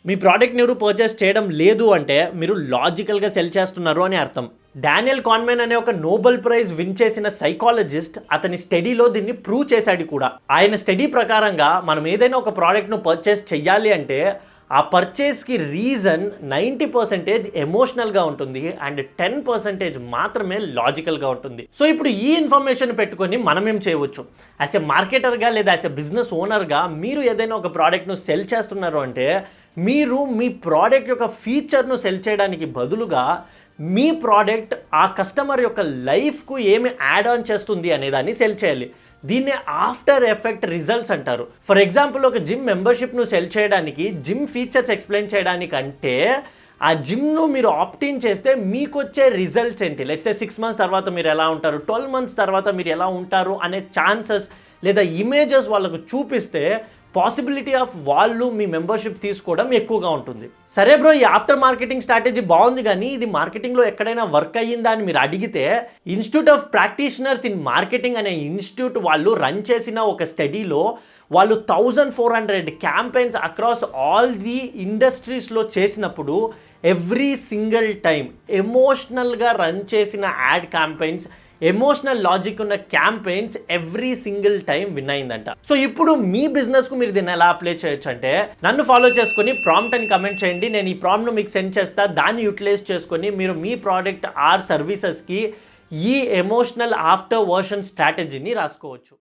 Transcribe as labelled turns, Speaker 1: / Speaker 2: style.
Speaker 1: మీ ప్రోడక్ట్ని ఎవరు పర్చేస్ చేయడం లేదు అంటే మీరు లాజికల్గా సెల్ చేస్తున్నారు అని అర్థం. డానియల్ కాన్మెన్ అనే ఒక నోబెల్ ప్రైజ్ విన్ చేసిన సైకాలజిస్ట్ అతని స్టడీలో దీన్ని ప్రూవ్ చేశాడు కూడా. ఆయన స్టడీ ప్రకారంగా మనం ఏదైనా ఒక ప్రోడక్ట్ను పర్చేస్ చెయ్యాలి అంటే ఆ పర్చేస్కి రీజన్ 90% ఎమోషనల్గా ఉంటుంది అండ్ 10% మాత్రమే లాజికల్గా ఉంటుంది. సో ఇప్పుడు ఈ ఇన్ఫర్మేషన్ పెట్టుకొని మనం ఏం చేయవచ్చు? యాజ్ ఎ మార్కెటర్గా లేదా యాజ్ ఎ బిజినెస్ ఓనర్గా మీరు ఏదైనా ఒక ప్రోడక్ట్ను సెల్ చేస్తున్నారు అంటే మీరు మీ ప్రోడక్ట్ యొక్క ఫీచర్ను సెల్ చేయడానికి బదులుగా మీ ప్రోడక్ట్ ఆ కస్టమర్ యొక్క లైఫ్కు ఏమి యాడ్ ఆన్ చేస్తుంది అనేదాన్ని సెల్ చేయాలి. దీన్ని ఆఫ్టర్ ఎఫెక్ట్ రిజల్ట్స్ అంటారు. ఫర్ ఎగ్జాంపుల్ ఒక జిమ్ మెంబర్షిప్ను సెల్ చేయడానికి జిమ్ ఫీచర్స్ ఎక్స్ప్లెయిన్ చేయడానికంటే ఆ జిమ్ను మీరు ఆప్టిన్ చేస్తే మీకు వచ్చే రిజల్ట్స్ ఏంటి, లెట్స్ సే 6 months తర్వాత మీరు ఎలా ఉంటారు, 12 months తర్వాత మీరు ఎలా ఉంటారు అనే ఛాన్సెస్ లేదా ఇమేజెస్ వాళ్ళకు చూపిస్తే పాసిబిలిటీ ఆఫ్ వాళ్ళు మీ మెంబర్షిప్ తీసుకోవడం ఎక్కువగా ఉంటుంది. సరే బ్రో, ఈ ఆఫ్టర్ మార్కెటింగ్ స్ట్రాటజీ బాగుంది, కానీ ఇది మార్కెటింగ్లో ఎక్కడైనా వర్క్ అయ్యిందా అని మీరు అడిగితే institute of practitioners in marketing అనే ఇన్స్టిట్యూట్ వాళ్ళు రన్ చేసిన ఒక స్టడీలో వాళ్ళు 1400 క్యాంపెయిన్స్ అక్రాస్ ఆల్ ది ఇండస్ట్రీస్లో చేసినప్పుడు ఎవ్రీ సింగిల్ టైం ఎమోషనల్గా రన్ చేసిన యాడ్ క్యాంపెయిన్స్, ఎమోషనల్ లాజిక్ ఉన్న campaigns every single time win అయిందంట. సో ఇప్పుడు మీ బిజినెస్కు మీరు దీన్ని ఎలా అప్లై చేయొచ్చు అంటే నన్ను ఫాలో చేసుకొని ప్రాంప్ట్ అని కమెంట్ చేయండి. నేను ఈ ప్రాంప్ట్ను మీకు సెండ్ చేస్తా. దాన్ని యూటిలైజ్ చేసుకొని మీరు మీ ప్రోడక్ట్ ఆర్ సర్వీసెస్కి ఈ ఎమోషనల్ ఆఫ్టర్ వర్షన్ స్ట్రాటజీని రాసుకోవచ్చు.